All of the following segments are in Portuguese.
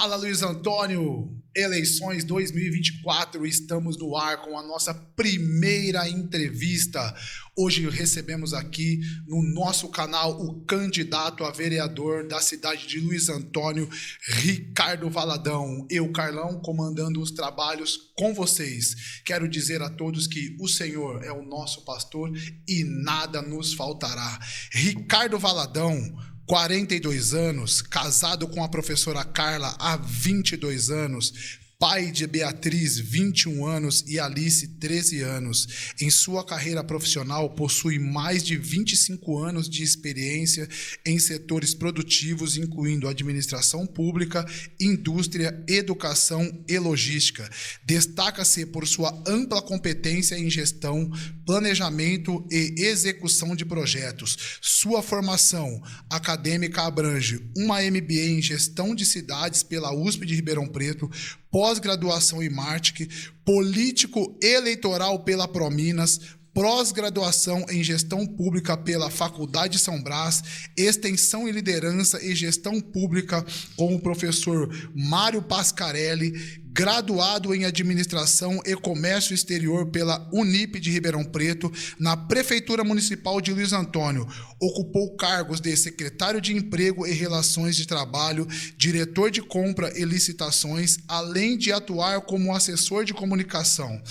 Fala, Luiz Antônio! Eleições 2024, estamos no ar com a nossa primeira entrevista. Hoje recebemos aqui no nosso canal o candidato a vereador da cidade de Luiz Antônio, Ricardo Valadão. Eu, Carlão, comandando os trabalhos com vocês. Quero dizer a todos que o Senhor é o nosso pastor e nada nos faltará. Ricardo Valadão, 42 anos, casado com a professora Carla há 22 anos, pai de Beatriz, 21 anos, e Alice, 13 anos. Em sua carreira profissional, possui mais de 25 anos de experiência em setores produtivos, incluindo administração pública, indústria, educação e logística. Destaca-se por sua ampla competência em gestão, planejamento e execução de projetos. Sua formação acadêmica abrange uma MBA em gestão de cidades pela USP de Ribeirão Preto, pós-graduação em marketing, político eleitoral pela Prominas, pós-graduação em gestão pública pela Faculdade de São Brás, extensão em liderança e gestão pública com o professor Mário Pascarelli, graduado em Administração e Comércio Exterior pela Unip de Ribeirão Preto, na Prefeitura Municipal de Luiz Antônio. Ocupou cargos de secretário de Emprego e Relações de Trabalho, diretor de compra e licitações, além de atuar como assessor de comunicação.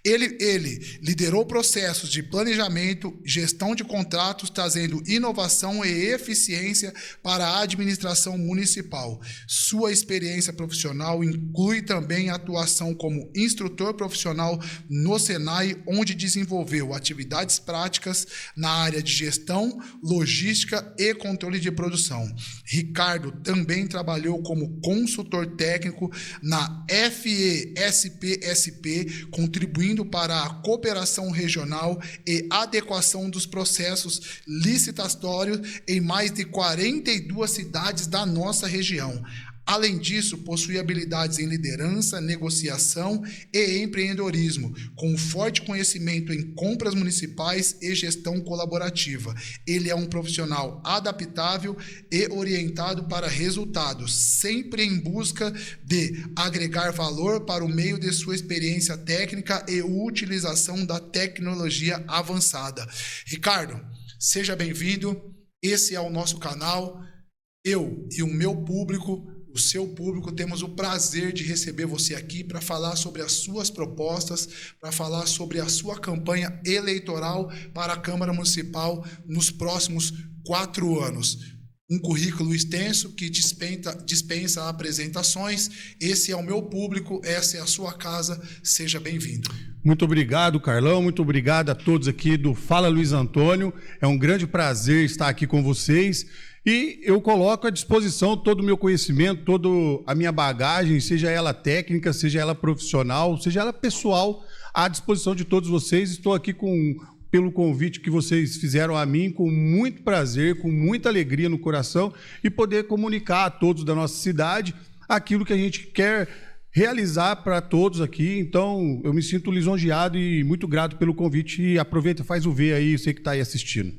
Ele liderou processos de planejamento, gestão de contratos, trazendo inovação e eficiência para a administração municipal. Sua experiência profissional inclui também atuação como instrutor profissional no Senai, onde desenvolveu atividades práticas na área de gestão, logística e controle de produção. Ricardo também trabalhou como consultor técnico na FESP-SP, contribuindo para a cooperação regional e adequação dos processos licitatórios em mais de 42 cidades da nossa região. Além disso, possui habilidades em liderança, negociação e empreendedorismo, com forte conhecimento em compras municipais e gestão colaborativa. Ele é um profissional adaptável e orientado para resultados, sempre em busca de agregar valor para o meio de sua experiência técnica e utilização da tecnologia avançada. Ricardo, seja bem-vindo. Esse é o nosso canal. Eu e o meu público, o seu público, temos o prazer de receber você aqui para falar sobre as suas propostas, para falar sobre a sua campanha eleitoral para a Câmara Municipal nos próximos 4 anos. Um currículo extenso que dispensa apresentações. Esse é o meu público, essa é a sua casa. Seja bem-vindo. Muito obrigado, Carlão. Muito obrigado a todos aqui do Fala Luiz Antônio. É um grande prazer estar aqui com vocês. E eu coloco à disposição todo o meu conhecimento, toda a minha bagagem, seja ela técnica, seja ela profissional, seja ela pessoal, à disposição de todos vocês. Estou aqui pelo convite que vocês fizeram a mim, com muito prazer, com muita alegria no coração, e poder comunicar a todos da nossa cidade aquilo que a gente quer realizar para todos aqui. Então, eu me sinto lisonjeado e muito grato pelo convite. E aproveita, faz o V aí, você que está aí assistindo.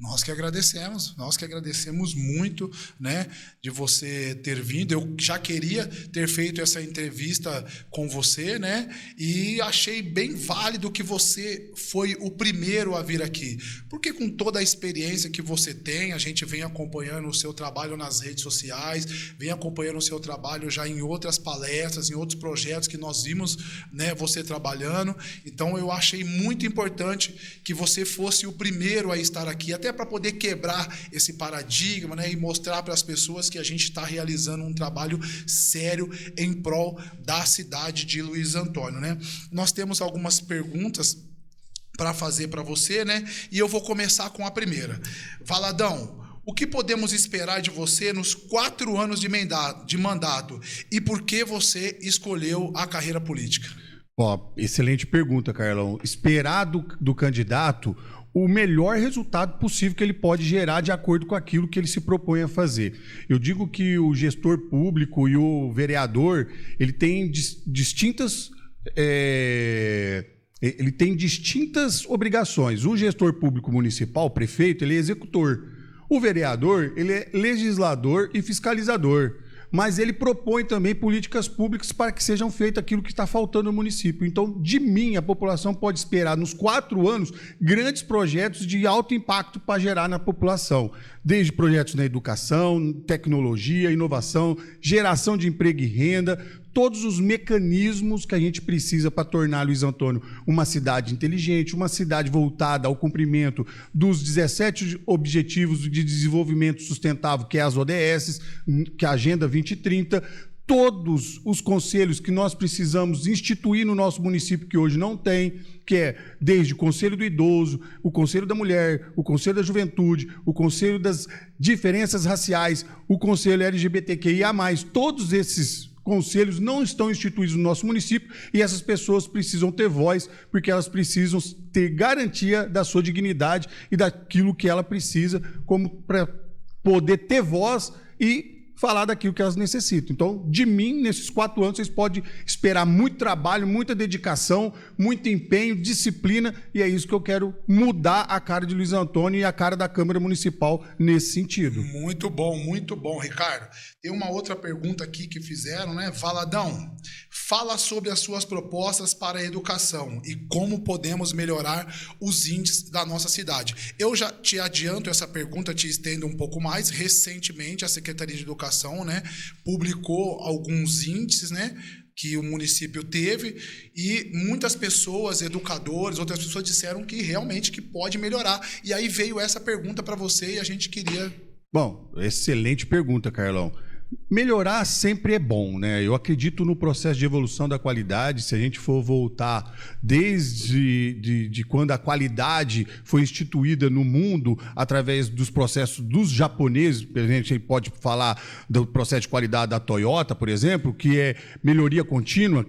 Nós que agradecemos muito, né, de você ter vindo. Eu já queria ter feito essa entrevista com você, né, e achei bem válido que você foi o primeiro a vir aqui, porque com toda a experiência que você tem, a gente vem acompanhando o seu trabalho nas redes sociais, vem acompanhando o seu trabalho já em outras palestras, em outros projetos que nós vimos, né, você trabalhando. Então eu achei muito importante que você fosse o primeiro a estar aqui, até para poder quebrar esse paradigma, né, e mostrar para as pessoas que a gente está realizando um trabalho sério em prol da cidade de Luiz Antônio, né? Nós temos algumas perguntas para fazer para você, né? E eu vou começar com a primeira. Valadão, o que podemos esperar de você nos 4 anos de mandato e por que você escolheu a carreira política? Excelente pergunta, Carlão. Esperar do candidato o melhor resultado possível que ele pode gerar de acordo com aquilo que ele se propõe a fazer. Eu digo que o gestor público e o vereador, ele tem distintas obrigações. O gestor público municipal, o prefeito, ele é executor. O vereador, ele é legislador e fiscalizador. mas ele propõe também políticas públicas para que sejam feitas aquilo que está faltando no município. Então, de mim, a população pode esperar, nos 4 anos, grandes projetos de alto impacto para gerar na população, desde projetos na educação, tecnologia, inovação, geração de emprego e renda, todos os mecanismos que a gente precisa para tornar Luiz Antônio uma cidade inteligente, uma cidade voltada ao cumprimento dos 17 Objetivos de Desenvolvimento Sustentável, que é as ODS, que é a Agenda 2030, todos os conselhos que nós precisamos instituir no nosso município, que hoje não tem, que é desde o Conselho do Idoso, o Conselho da Mulher, o Conselho da Juventude, o Conselho das Diferenças Raciais, o Conselho LGBTQIA+, todos esses conselhos não estão instituídos no nosso município e essas pessoas precisam ter voz, porque elas precisam ter garantia da sua dignidade e daquilo que ela precisa, como para poder ter voz e falar daquilo que elas necessitam. Então, de mim, nesses 4 anos, vocês podem esperar muito trabalho, muita dedicação, muito empenho, disciplina, e é isso que eu quero mudar a cara de Luiz Antônio e a cara da Câmara Municipal nesse sentido. Muito bom, Ricardo. Tem uma outra pergunta aqui que fizeram, né? Valadão, fala sobre as suas propostas para a educação e como podemos melhorar os índices da nossa cidade. Eu já te adianto essa pergunta, te estendo um pouco mais. Recentemente, a Secretaria de Educação, né, publicou alguns índices, né, que o município teve, e muitas pessoas, educadores, outras pessoas disseram que realmente que pode melhorar. E aí veio essa pergunta para você e a gente queria... Bom, excelente pergunta, Carlão. Melhorar sempre é bom, né? Eu acredito no processo de evolução da qualidade. Se a gente for voltar desde quando a qualidade foi instituída no mundo através dos processos dos japoneses, a gente pode falar do processo de qualidade da Toyota, por exemplo, que é melhoria contínua,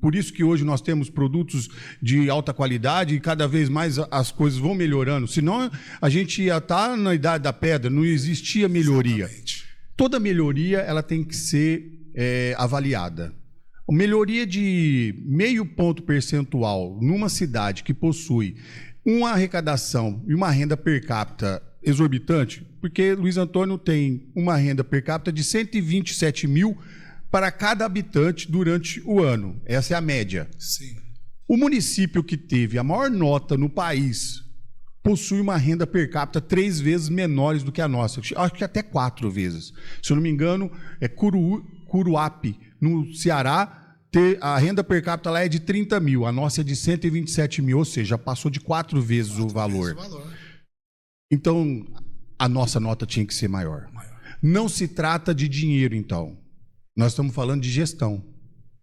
por isso que hoje nós temos produtos de alta qualidade e cada vez mais as coisas vão melhorando. Senão a gente ia estar na idade da pedra, não existia melhoria. Exatamente. Toda melhoria ela tem que ser avaliada. A melhoria de 0,5 ponto percentual numa cidade que possui uma arrecadação e uma renda per capita exorbitante, porque Luiz Antônio tem uma renda per capita de 127 mil para cada habitante durante o ano. Essa é a média. Sim. O município que teve a maior nota no país possui uma renda per capita 3 vezes menores do que a nossa. Acho que até 4 vezes. Se eu não me engano, é Curuape, no Ceará, a renda per capita lá é de 30 mil. A nossa é de 127 mil, ou seja, passou de 4 vezes o valor. Então, a nossa nota tinha que ser maior. Não se trata de dinheiro, então. Nós estamos falando de gestão.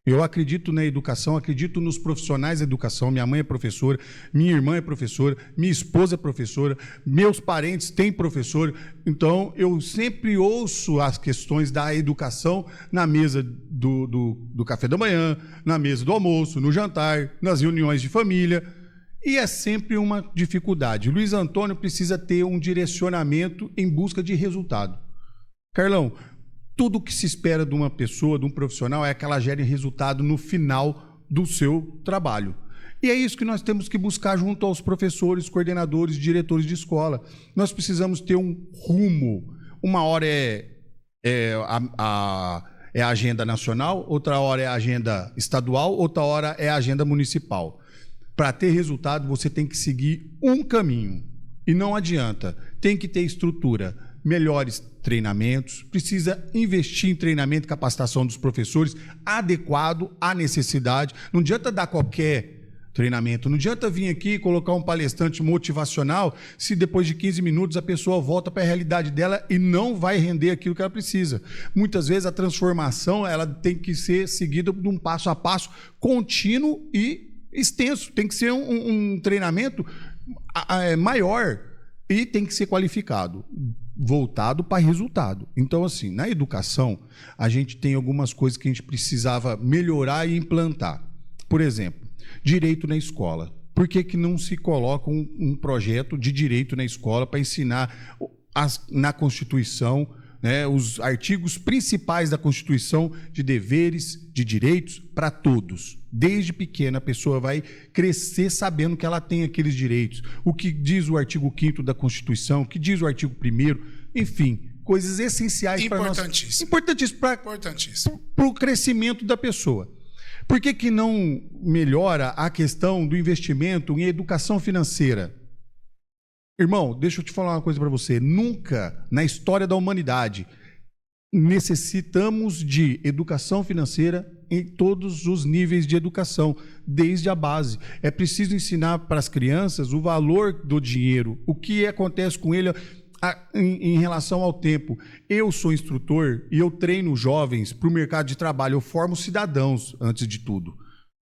Eu acredito na educação, acredito nos profissionais da educação. Minha mãe é professora, minha irmã é professora, minha esposa é professora, meus parentes têm professor. Então, eu sempre ouço as questões da educação na mesa do café da manhã, na mesa do almoço, no jantar, nas reuniões de família. E é sempre uma dificuldade. Luiz Antônio precisa ter um direcionamento em busca de resultado. Carlão, tudo que se espera de uma pessoa, de um profissional, é que ela gere resultado no final do seu trabalho. E é isso que nós temos que buscar junto aos professores, coordenadores, diretores de escola. Nós precisamos ter um rumo. Uma hora é a agenda nacional, outra hora é a agenda estadual, outra hora é a agenda municipal. Para ter resultado, você tem que seguir um caminho. E não adianta. Tem que ter estrutura, melhores treinamentos, precisa investir em treinamento e capacitação dos professores adequado à necessidade. Não adianta dar qualquer treinamento, não adianta vir aqui e colocar um palestrante motivacional se depois de 15 minutos a pessoa volta para a realidade dela e não vai render aquilo que ela precisa. Muitas vezes a transformação ela tem que ser seguida de um passo a passo contínuo e extenso. Tem que ser um treinamento maior e tem que ser qualificado, voltado para resultado. Então, assim, na educação, a gente tem algumas coisas que a gente precisava melhorar e implantar. Por exemplo, direito na escola. Por que não se coloca um projeto de direito na escola para ensinar na Constituição, né, os artigos principais da Constituição de deveres, de direitos para todos? Desde pequena, a pessoa vai crescer sabendo que ela tem aqueles direitos. O que diz o artigo 5º da Constituição, o que diz o artigo 1º, enfim, coisas essenciais para nós. Importantíssimo. Para o crescimento da pessoa. Por que não melhora a questão do investimento em educação financeira? Irmão, deixa eu te falar uma coisa para você. Nunca na história da humanidade necessitamos de educação financeira em todos os níveis de educação, desde a base. É preciso ensinar para as crianças o valor do dinheiro, o que acontece com ele em relação ao tempo. Eu sou instrutor e eu treino jovens para o mercado de trabalho. Eu formo cidadãos, antes de tudo.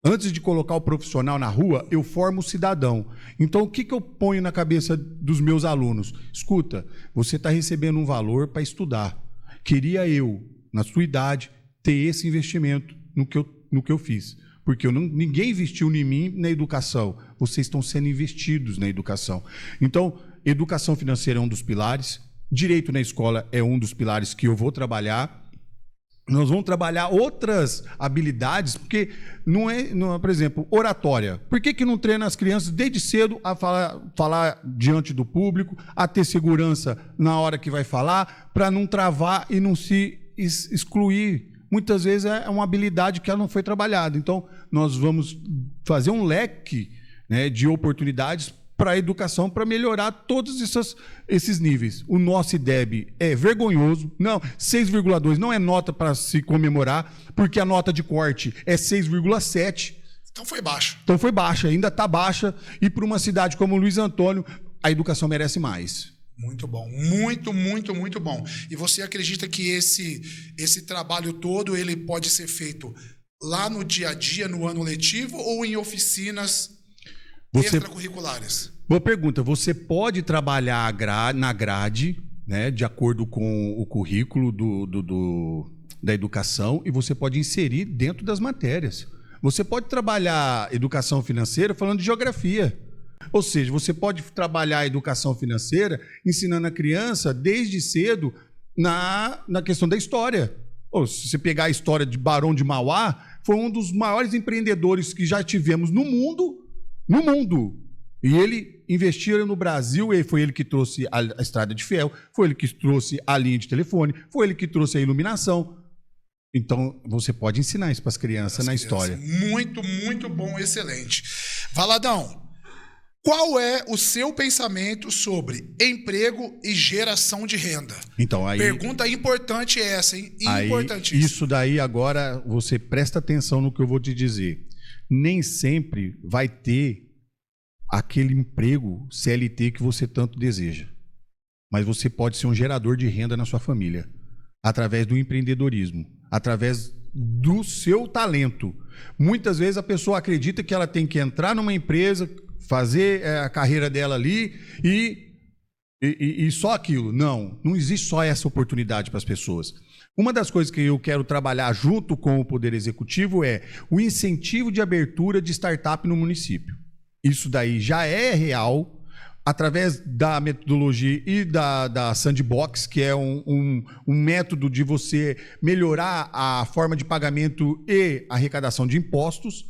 Antes de colocar o profissional na rua, eu formo o cidadão. Então, o que eu ponho na cabeça dos meus alunos? Escuta, você está recebendo um valor para estudar. Queria eu, na sua idade, ter esse investimento no que eu fiz. Porque ninguém investiu em mim na educação. Vocês estão sendo investidos na educação. Então, educação financeira é um dos pilares. Direito na escola é um dos pilares que eu vou trabalhar. Nós vamos trabalhar outras habilidades, porque não é, por exemplo, oratória. Por que não treina as crianças desde cedo a falar diante do público, a ter segurança na hora que vai falar, para não travar e não se excluir? Muitas vezes é uma habilidade que ela não foi trabalhada. Então, nós vamos fazer um leque, né, de oportunidades para a educação, para melhorar todos esses níveis. O nosso IDEB é vergonhoso. Não, 6,2 não é nota para se comemorar, porque a nota de corte é 6,7. Então foi baixo. Então foi baixa, ainda está baixa. E para uma cidade como Luiz Antônio, a educação merece mais. Muito bom, muito bom. E você acredita que esse trabalho todo ele pode ser feito lá no dia a dia, no ano letivo, ou em oficinas extracurriculares? Boa pergunta. Você pode trabalhar na grade, né, de acordo com o currículo da educação, e você pode inserir dentro das matérias. Você pode trabalhar educação financeira falando de geografia. Ou seja, você pode trabalhar a educação financeira ensinando a criança desde cedo na questão da história. Ou, se você pegar a história de Barão de Mauá, foi um dos maiores empreendedores que já tivemos no mundo. E ele investiu no Brasil, e foi ele que trouxe a estrada de ferro, foi ele que trouxe a linha de telefone, foi ele que trouxe a iluminação. Então, você pode ensinar isso para as crianças na história. Muito bom, excelente. Valadão, qual é o seu pensamento sobre emprego e geração de renda? Então, aí, pergunta importante essa, hein? Importantíssima. Isso daí agora, você presta atenção no que eu vou te dizer. Nem sempre vai ter aquele emprego CLT que você tanto deseja. Mas você pode ser um gerador de renda na sua família, através do empreendedorismo, através do seu talento. Muitas vezes a pessoa acredita que ela tem que entrar numa empresa, fazer a carreira dela ali e só aquilo. Não existe só essa oportunidade para as pessoas. Uma das coisas que eu quero trabalhar junto com o Poder Executivo é o incentivo de abertura de startup no município. Isso daí já é real, através da metodologia e da Sandbox, que é um método de você melhorar a forma de pagamento e arrecadação de impostos.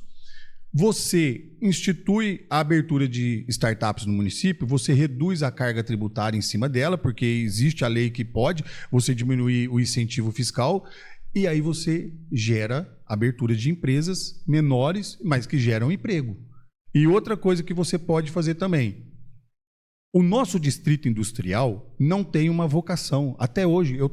Você institui a abertura de startups no município, você reduz a carga tributária em cima dela, porque existe a lei que pode você diminuir o incentivo fiscal, e aí você gera abertura de empresas menores, mas que geram emprego. E outra coisa que você pode fazer também, o nosso distrito industrial não tem uma vocação. Até hoje eu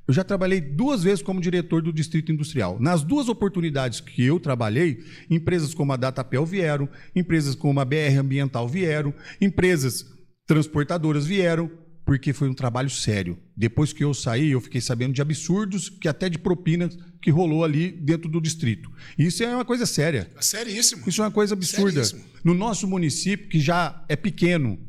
já trabalhei 2 vezes como diretor do distrito industrial. Nas 2 oportunidades que eu trabalhei, empresas como a Datapel vieram, empresas como a BR Ambiental vieram, empresas transportadoras vieram, porque foi um trabalho sério. Depois que eu saí, eu fiquei sabendo de absurdos, que até de propinas que rolou ali dentro do distrito. Isso é uma coisa séria. É seríssimo. Isso é uma coisa absurda. Seríssimo. No nosso município, que já é pequeno,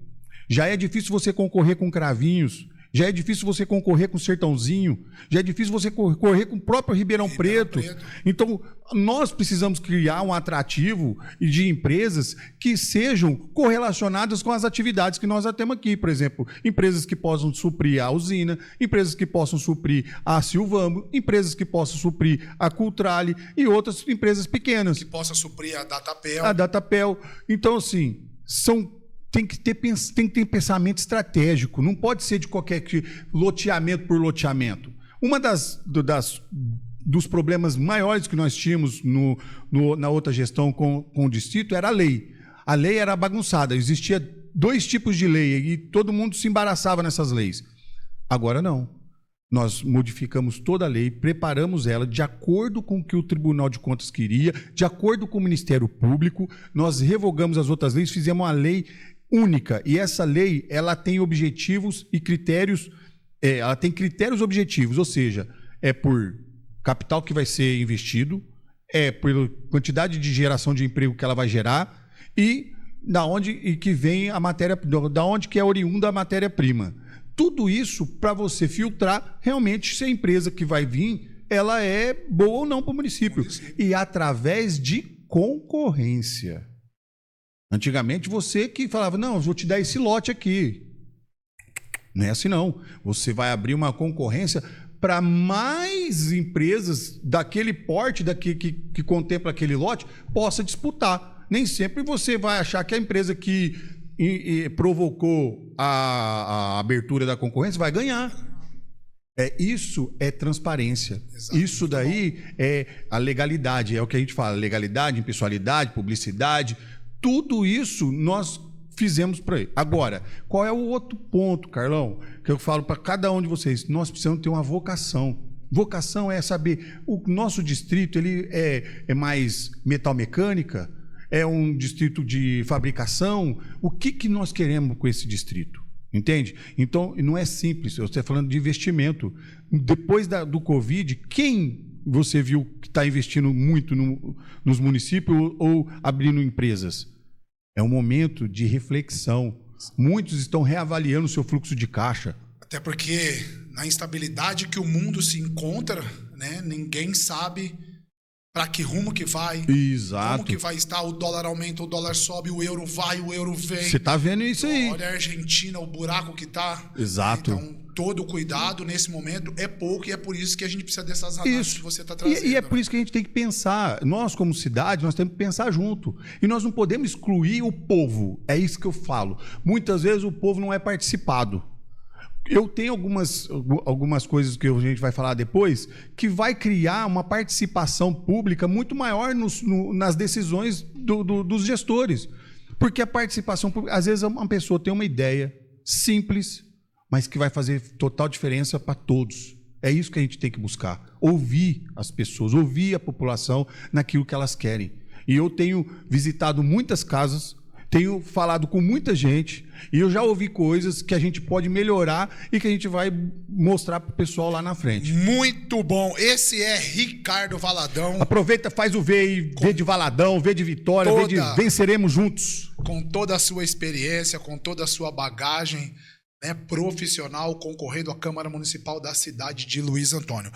já é difícil você concorrer com Cravinhos, já é difícil você concorrer com Sertãozinho, já é difícil você concorrer com o próprio Ribeirão Preto. Então, nós precisamos criar um atrativo de empresas que sejam correlacionadas com as atividades que nós já temos aqui. Por exemplo, empresas que possam suprir a usina, empresas que possam suprir a Silvamo, empresas que possam suprir a Cultrale e outras empresas pequenas. Que possa suprir a Datapel. A Datapel. Então, assim, são tem que ter pensamento estratégico, não pode ser de qualquer loteamento por loteamento. Uma dos problemas maiores que nós tínhamos na outra gestão com o distrito era a lei. A lei era bagunçada, existia 2 tipos de lei e todo mundo se embaraçava nessas leis. Agora não. Nós modificamos toda a lei, preparamos ela de acordo com o que o Tribunal de Contas queria, de acordo com o Ministério Público, nós revogamos as outras leis, fizemos uma lei única. E essa lei, ela tem objetivos e critérios, ela tem critérios objetivos, ou seja, é por capital que vai ser investido, é por quantidade de geração de emprego que ela vai gerar e da onde que vem a matéria, da onde que é oriunda a matéria-prima. Tudo isso para você filtrar realmente se a empresa que vai vir, ela é boa ou não para o município. E através de concorrência. Antigamente você que falava, não, eu vou te dar esse lote aqui. Não é assim não. Você vai abrir uma concorrência para mais empresas daquele porte, que contempla aquele lote, possa disputar. Nem sempre você vai achar que a empresa que provocou a abertura da concorrência vai ganhar. Isso é transparência. Exato. Isso daí é a legalidade, é o que a gente fala, legalidade, impessoalidade, publicidade, tudo isso nós fizemos para ele. Agora, qual é o outro ponto, Carlão, que eu falo para cada um de vocês? Nós precisamos ter uma vocação. Vocação é saber, o nosso distrito ele é mais metalmecânica, é um distrito de fabricação. O que nós queremos com esse distrito? Entende? Então, não é simples. Eu estou falando de investimento. Depois do Covid, quem você viu que está investindo muito nos municípios ou abrindo empresas? É um momento de reflexão. Muitos estão reavaliando o seu fluxo de caixa. Até porque, na instabilidade que o mundo se encontra, né, ninguém sabe para que rumo que vai. Exato. Como que vai estar, o dólar aumenta, o dólar sobe, o euro vai, o euro vem. Você está vendo isso aí. Olha a Argentina, o buraco que está. Exato. Então, todo cuidado nesse momento é pouco e é por isso que a gente precisa dessas análises que você está trazendo. E é por isso que a gente tem que pensar. Nós, como cidade, nós temos que pensar junto. E nós não podemos excluir o povo. É isso que eu falo. Muitas vezes o povo não é participado. Eu tenho algumas coisas que a gente vai falar depois que vai criar uma participação pública muito maior nas decisões dos gestores. Porque a participação pública, às vezes uma pessoa tem uma ideia simples, mas que vai fazer total diferença para todos. É isso que a gente tem que buscar. Ouvir as pessoas, ouvir a população naquilo que elas querem. E eu tenho visitado muitas casas, tenho falado com muita gente e eu já ouvi coisas que a gente pode melhorar e que a gente vai mostrar para o pessoal lá na frente. Muito bom. Esse é Ricardo Valadão. Aproveita, faz o V aí, V de Valadão, V de Vitória, V de Venceremos Juntos. Com toda a sua experiência, com toda a sua bagagem, né, profissional, concorrendo à Câmara Municipal da cidade de Luiz Antônio.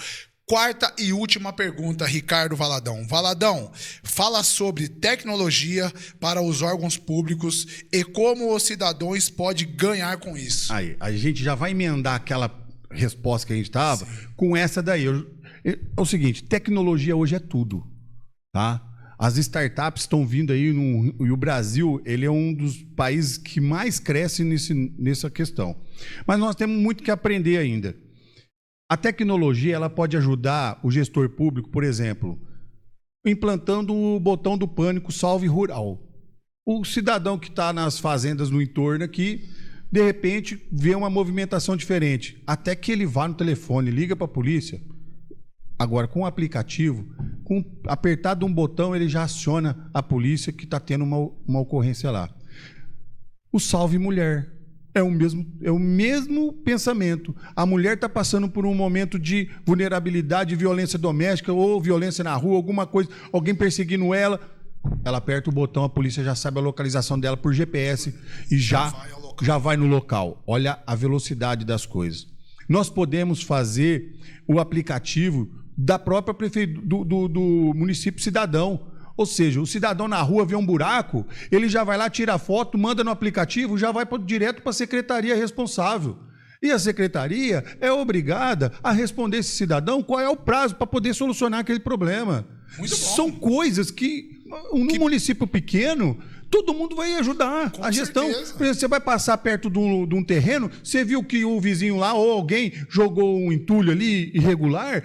Quarta e última pergunta, Ricardo Valadão. Valadão, fala sobre tecnologia para os órgãos públicos e como os cidadãos podem ganhar com isso. Aí, a gente já vai emendar aquela resposta que a gente estava com essa daí. É o seguinte, tecnologia hoje é tudo, tá? As startups estão vindo aí e o Brasil ele é um dos países que mais cresce nessa questão. Mas nós temos muito que aprender ainda. A tecnologia ela pode ajudar o gestor público, por exemplo, implantando o botão do pânico Salve Rural. O cidadão que está nas fazendas no entorno aqui, de repente, vê uma movimentação diferente. Até que ele vá no telefone, liga para a polícia. Agora, com o aplicativo, com apertado um botão, ele já aciona a polícia que está tendo uma ocorrência lá. O Salve Mulher. É o mesmo pensamento. A mulher está passando por um momento de vulnerabilidade, violência doméstica ou violência na rua, alguma coisa, alguém perseguindo ela. Ela aperta o botão, a polícia já sabe a localização dela por GPS e já vai no local. Olha a velocidade das coisas. Nós podemos fazer o aplicativo da própria prefeitura, do município cidadão. Ou seja, o cidadão na rua vê um buraco, ele já vai lá, tira a foto, manda no aplicativo, já vai direto para a secretaria responsável. E a secretaria é obrigada a responder esse cidadão qual é o prazo para poder solucionar aquele problema. Muito bom. São coisas que, num município pequeno, todo mundo vai ajudar. Com a gestão. certeza. Você vai passar perto de um terreno, você viu que o vizinho lá ou alguém jogou um entulho ali irregular.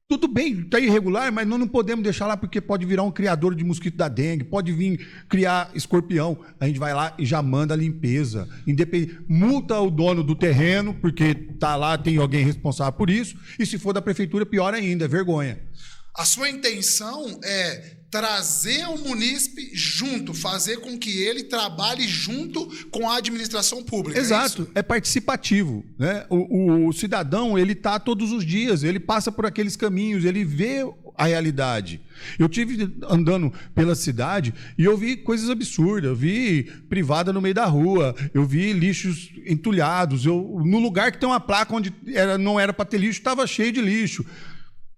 Tudo bem, está irregular, mas nós não podemos deixar lá porque pode virar um criador de mosquito da dengue, pode vir criar escorpião. A gente vai lá e já manda a limpeza. Multa o dono do terreno, porque tá lá, tem alguém responsável por isso. E se for da prefeitura, pior ainda, é vergonha. A sua intenção é trazer o munícipe junto, fazer com que ele trabalhe junto com a administração pública. Exato, é participativo, né? O cidadão, ele está todos os dias, ele passa por aqueles caminhos, ele vê a realidade. Eu tive andando pela cidade e eu vi coisas absurdas, eu vi privada no meio da rua, eu vi lixos entulhados, no lugar que tem uma placa onde não era para ter lixo, estava cheio de lixo.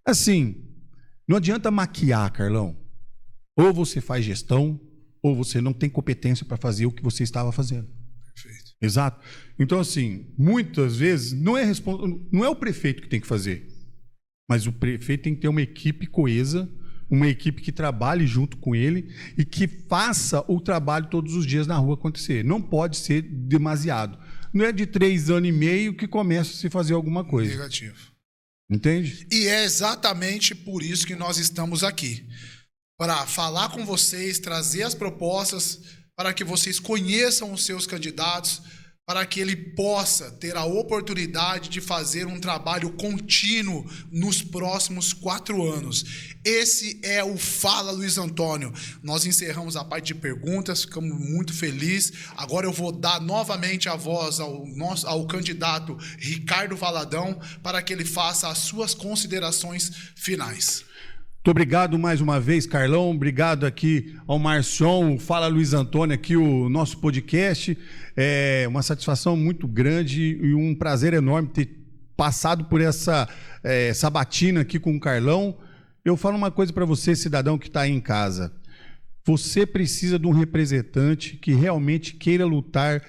Assim, não adianta maquiar, Carlão. Ou você faz gestão, ou você não tem competência para fazer o que você estava fazendo. Perfeito. Exato. Então, assim, muitas vezes não é o prefeito que tem que fazer, mas o prefeito tem que ter uma equipe coesa, uma equipe que trabalhe junto com ele e que faça o trabalho todos os dias na rua acontecer. Não pode ser demasiado. Não é de 3 anos e meio que começa a se fazer alguma coisa. Negativo. Entende? E é exatamente por isso que nós estamos aqui. Para falar com vocês, trazer as propostas, para que vocês conheçam os seus candidatos, para que ele possa ter a oportunidade de fazer um trabalho contínuo nos próximos 4 anos. Esse é o Fala Luiz Antônio. Nós encerramos a parte de perguntas, ficamos muito felizes. Agora eu vou dar novamente a voz ao candidato Ricardo Valadão para que ele faça as suas considerações finais. Muito obrigado mais uma vez, Carlão. Obrigado aqui ao Marcion, Fala Luiz Antônio, aqui o nosso podcast. É uma satisfação muito grande e um prazer enorme ter passado por essa sabatina aqui com o Carlão. Eu falo uma coisa para você, cidadão que está aí em casa. Você precisa de um representante que realmente queira lutar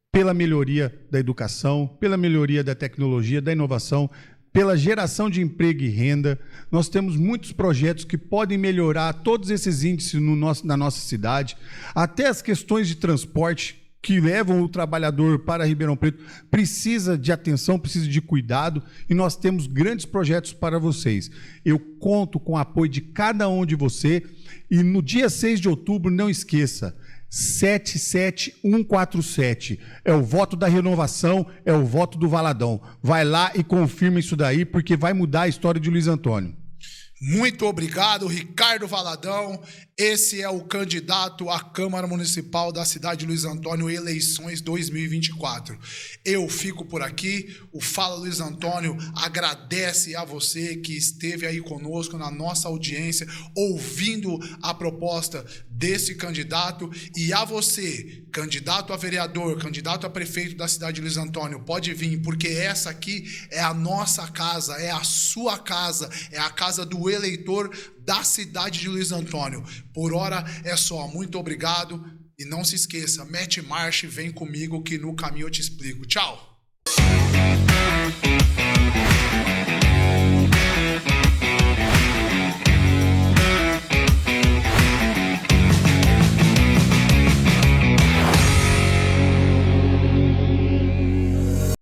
pela melhoria da educação, pela melhoria da tecnologia, da inovação, pela geração de emprego e renda. Nós temos muitos projetos que podem melhorar todos esses índices na nossa cidade, até as questões de transporte que levam o trabalhador para Ribeirão Preto precisa de atenção, precisa de cuidado, e nós temos grandes projetos para vocês. Eu conto com o apoio de cada um de você, e no dia 6 de outubro, não esqueça, 77147. É o voto da renovação, é o voto do Valadão. Vai lá e confirma isso daí, porque vai mudar a história de Luiz Antônio. Muito obrigado, Ricardo Valadão. Esse é o candidato à Câmara Municipal da cidade de Luiz Antônio, eleições 2024. Eu fico por aqui. O Fala Luiz Antônio agradece a você que esteve aí conosco na nossa audiência, ouvindo a proposta desse candidato. E a você, candidato a vereador, candidato a prefeito da cidade de Luiz Antônio, pode vir, porque essa aqui é a nossa casa, é a sua casa, é a casa do eleitor da cidade de Luiz Antônio. Por hora é só. Muito obrigado. E não se esqueça, mete marcha e vem comigo que no caminho eu te explico. Tchau!